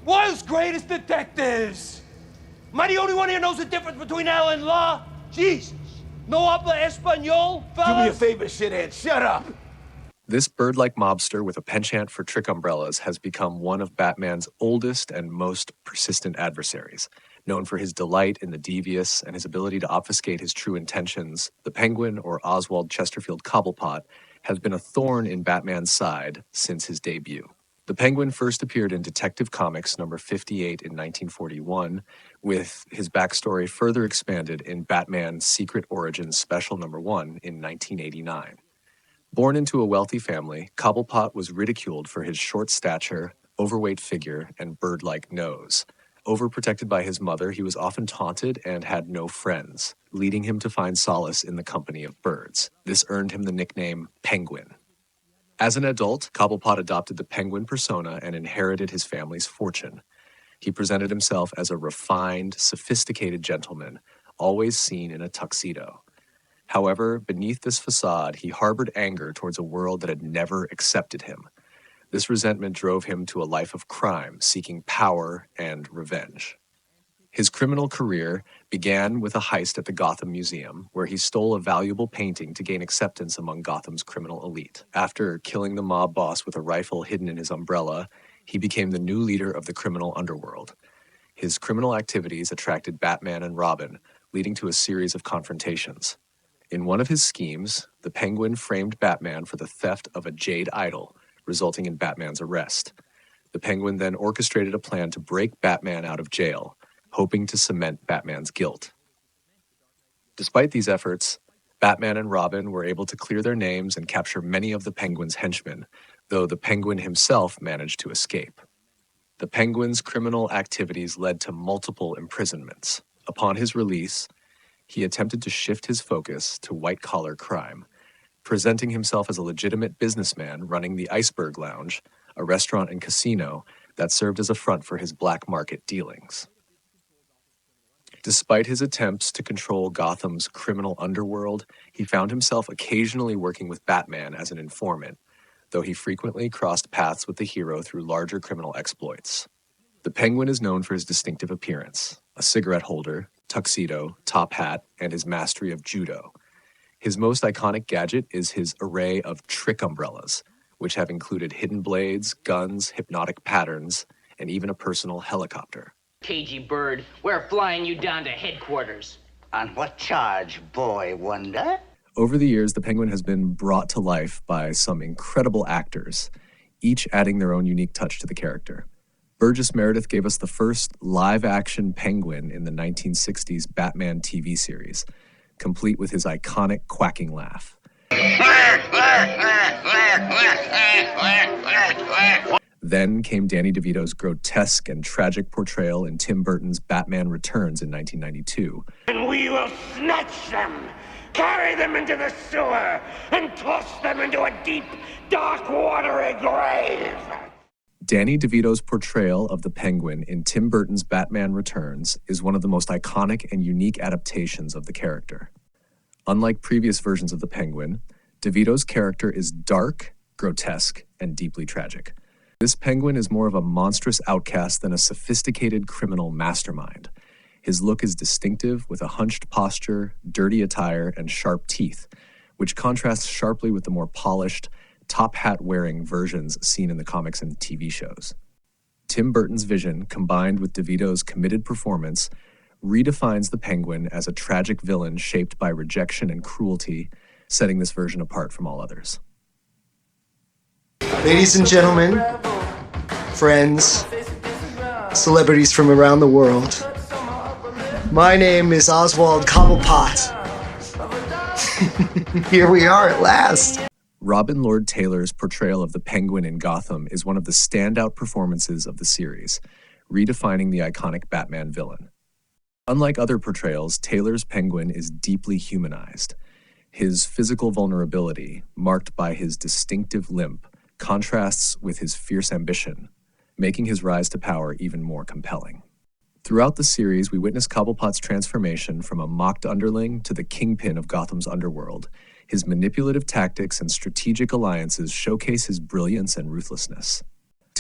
World's greatest detectives. Am I the only one here knows the difference between Al and law? Jesus. No habla español, fellas? Do me a favor, shithead. Shut up. This bird-like mobster with a penchant for trick umbrellas has become one of Batman's oldest and most persistent adversaries. Known for his delight in the devious and his ability to obfuscate his true intentions, the Penguin, or Oswald Chesterfield Cobblepot, has been a thorn in Batman's side since his debut. The Penguin first appeared in Detective Comics number 58 in 1941, with his backstory further expanded in Batman Secret Origins Special number 1 in 1989. Born into a wealthy family, Cobblepot was ridiculed for his short stature, overweight figure, and bird-like nose. Overprotected by his mother, he was often taunted and had no friends, leading him to find solace in the company of birds. This earned him the nickname Penguin. As an adult, Cobblepot adopted the Penguin persona and inherited his family's fortune. He presented himself as a refined, sophisticated gentleman, always seen in a tuxedo. However, beneath this facade, he harbored anger towards a world that had never accepted him. This resentment drove him to a life of crime, seeking power and revenge. His criminal career began with a heist at the Gotham Museum, where he stole a valuable painting to gain acceptance among Gotham's criminal elite. After killing the mob boss with a rifle hidden in his umbrella, he became the new leader of the criminal underworld. His criminal activities attracted Batman and Robin, leading to a series of confrontations. In one of his schemes, the Penguin framed Batman for the theft of a jade idol, resulting in Batman's arrest. The Penguin then orchestrated a plan to break Batman out of jail, hoping to cement Batman's guilt. Despite these efforts, Batman and Robin were able to clear their names and capture many of the Penguin's henchmen, though the Penguin himself managed to escape. The Penguin's criminal activities led to multiple imprisonments. Upon his release, he attempted to shift his focus to white-collar crime, presenting himself as a legitimate businessman running the Iceberg Lounge, a restaurant and casino that served as a front for his black market dealings. Despite his attempts to control Gotham's criminal underworld, he found himself occasionally working with Batman as an informant, though he frequently crossed paths with the hero through larger criminal exploits. The Penguin is known for his distinctive appearance, a cigarette holder, tuxedo, top hat, and his mastery of judo. His most iconic gadget is his array of trick umbrellas, which have included hidden blades, guns, hypnotic patterns, and even a personal helicopter. Cagey bird, we're flying you down to headquarters. On what charge, boy wonder? Over the years, the Penguin has been brought to life by some incredible actors, each adding their own unique touch to the character. Burgess Meredith gave us the first live-action Penguin in the 1960s Batman TV series, complete with his iconic quacking laugh. Then came Danny DeVito's grotesque and tragic portrayal in Tim Burton's Batman Returns in 1992. And we will snatch them, carry them into the sewer, and toss them into a deep, dark, watery grave. Danny DeVito's portrayal of the Penguin in Tim Burton's Batman Returns is one of the most iconic and unique adaptations of the character. Unlike previous versions of the Penguin, DeVito's character is dark, grotesque, and deeply tragic. This Penguin is more of a monstrous outcast than a sophisticated criminal mastermind. His look is distinctive, with a hunched posture, dirty attire, and sharp teeth, which contrasts sharply with the more polished, top hat-wearing versions seen in the comics and TV shows. Tim Burton's vision, combined with DeVito's committed performance, redefines the Penguin as a tragic villain shaped by rejection and cruelty, setting this version apart from all others. Ladies and gentlemen, friends, celebrities from around the world, my name is Oswald Cobblepot. Here we are at last. Robin Lord Taylor's portrayal of the Penguin in Gotham is one of the standout performances of the series, redefining the iconic Batman villain. Unlike other portrayals, Taylor's Penguin is deeply humanized. His physical vulnerability, marked by his distinctive limp, contrasts with his fierce ambition, making his rise to power even more compelling. Throughout the series, we witness Cobblepot's transformation from a mocked underling to the kingpin of Gotham's underworld. His manipulative tactics and strategic alliances showcase his brilliance and ruthlessness.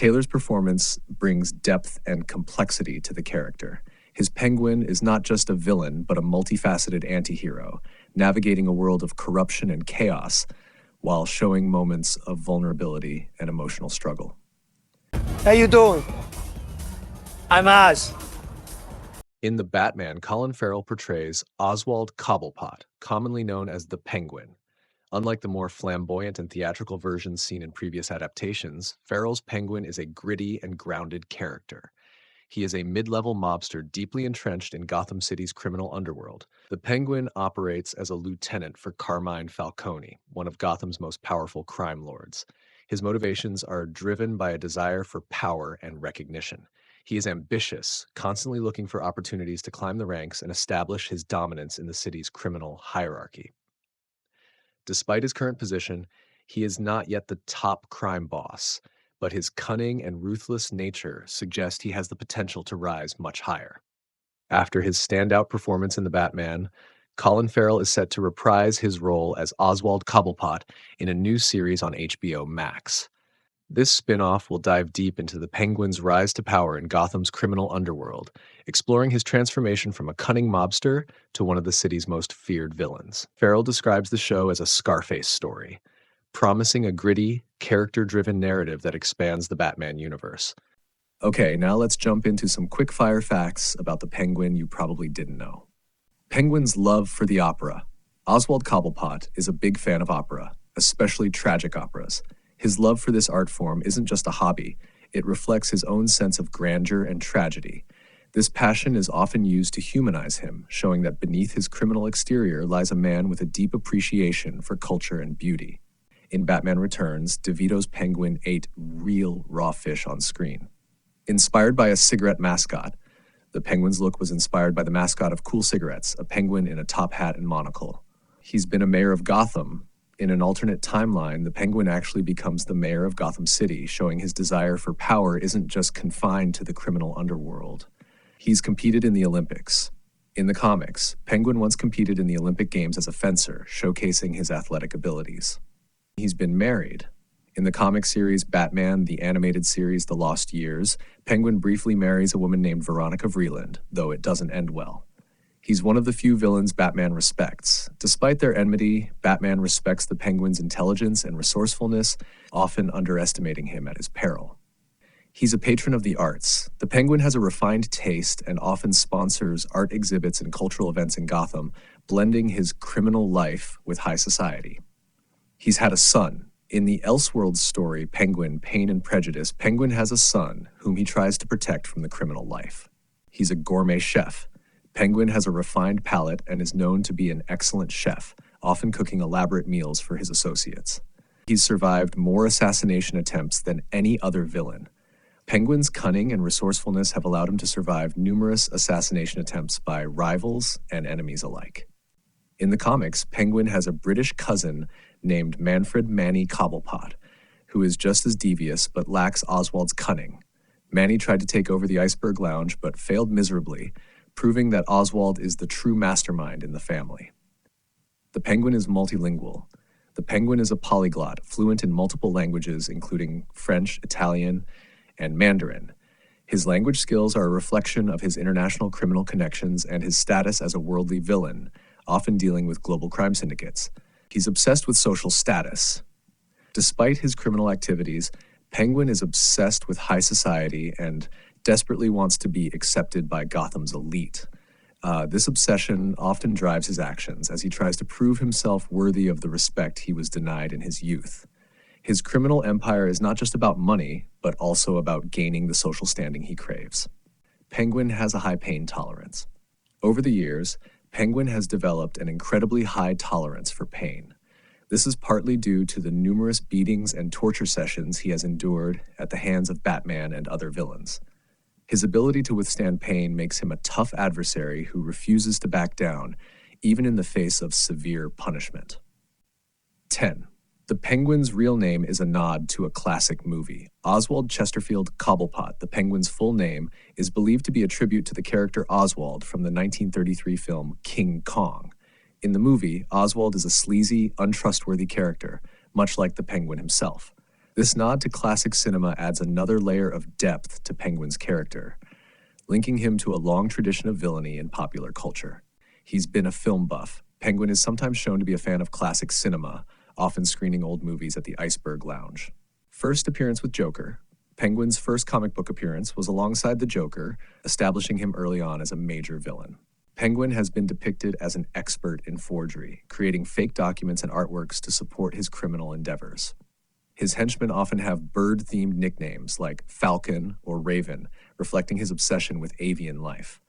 Taylor's performance brings depth and complexity to the character. His Penguin is not just a villain, but a multifaceted anti-hero, navigating a world of corruption and chaos while showing moments of vulnerability and emotional struggle. How you doing? I'm Oz. In The Batman, Colin Farrell portrays Oswald Cobblepot, commonly known as the Penguin. Unlike the more flamboyant and theatrical versions seen in previous adaptations, Farrell's Penguin is a gritty and grounded character. He is a mid-level mobster deeply entrenched in Gotham City's criminal underworld. The Penguin operates as a lieutenant for Carmine Falcone, one of Gotham's most powerful crime lords. His motivations are driven by a desire for power and recognition. He is ambitious, constantly looking for opportunities to climb the ranks and establish his dominance in the city's criminal hierarchy. Despite his current position, he is not yet the top crime boss, but his cunning and ruthless nature suggest he has the potential to rise much higher. After his standout performance in The Batman, Colin Farrell is set to reprise his role as Oswald Cobblepot in a new series on HBO Max. This spin-off will dive deep into the Penguin's rise to power in Gotham's criminal underworld, exploring his transformation from a cunning mobster to one of the city's most feared villains. Farrell describes the show as a Scarface story, promising a gritty, character-driven narrative that expands the Batman universe. Okay, now let's jump into some quick-fire facts about the Penguin you probably didn't know. Penguin's love for the opera. Oswald Cobblepot is a big fan of opera, especially tragic operas. His love for this art form isn't just a hobby, it reflects his own sense of grandeur and tragedy. This passion is often used to humanize him, showing that beneath his criminal exterior lies a man with a deep appreciation for culture and beauty. In Batman Returns, DeVito's Penguin ate real raw fish on screen. Inspired by a cigarette mascot, the Penguin's look was inspired by the mascot of Cool Cigarettes, a penguin in a top hat and monocle. He's been a mayor of Gotham. In an alternate timeline, the Penguin actually becomes the mayor of Gotham City, showing his desire for power isn't just confined to the criminal underworld. He's competed in the Olympics. In the comics, Penguin once competed in the Olympic Games as a fencer, showcasing his athletic abilities. He's been married. In the comic series Batman, the animated series The Lost Years, Penguin briefly marries a woman named Veronica Vreeland, though it doesn't end well. He's one of the few villains Batman respects. Despite their enmity, Batman respects the Penguin's intelligence and resourcefulness, often underestimating him at his peril. He's a patron of the arts. The Penguin has a refined taste and often sponsors art exhibits and cultural events in Gotham, blending his criminal life with high society. He's had a son. In the Elseworlds story, Penguin, Pain and Prejudice, Penguin has a son whom he tries to protect from the criminal life. He's a gourmet chef. Penguin has a refined palate and is known to be an excellent chef, often cooking elaborate meals for his associates. He's survived more assassination attempts than any other villain. Penguin's cunning and resourcefulness have allowed him to survive numerous assassination attempts by rivals and enemies alike. In the comics, Penguin has a British cousin named Manfred Manny Cobblepot, who is just as devious but lacks Oswald's cunning. Manny tried to take over the Iceberg Lounge but failed miserably, proving that Oswald is the true mastermind in the family. The Penguin is multilingual. The Penguin is a polyglot, fluent in multiple languages, including French, Italian, and Mandarin. His language skills are a reflection of his international criminal connections and his status as a worldly villain, often dealing with global crime syndicates. He's obsessed with social status. Despite his criminal activities, Penguin is obsessed with high society and desperately wants to be accepted by Gotham's elite. This obsession often drives his actions as he tries to prove himself worthy of the respect he was denied in his youth. His criminal empire is not just about money, but also about gaining the social standing he craves. Penguin has a high pain tolerance. Over the years, Penguin has developed an incredibly high tolerance for pain. This is partly due to the numerous beatings and torture sessions he has endured at the hands of Batman and other villains. His ability to withstand pain makes him a tough adversary who refuses to back down, even in the face of severe punishment. 10. The Penguin's real name is a nod to a classic movie. Oswald Chesterfield Cobblepot, the Penguin's full name, is believed to be a tribute to the character Oswald from the 1933 film King Kong. In the movie, Oswald is a sleazy, untrustworthy character, much like the Penguin himself. This nod to classic cinema adds another layer of depth to Penguin's character, linking him to a long tradition of villainy in popular culture. He's been a film buff. Penguin is sometimes shown to be a fan of classic cinema, often screening old movies at the Iceberg Lounge. First appearance with Joker. Penguin's first comic book appearance was alongside the Joker, establishing him early on as a major villain. Penguin has been depicted as an expert in forgery, creating fake documents and artworks to support his criminal endeavors. His henchmen often have bird-themed nicknames like Falcon or Raven, reflecting his obsession with avian life.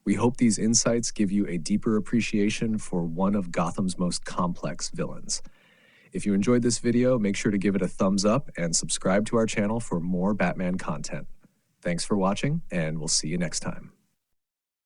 We hope these insights give you a deeper appreciation for one of Gotham's most complex villains. If you enjoyed this video, make sure to give it a thumbs up and subscribe to our channel for more Batman content. Thanks for watching, and we'll see you next time.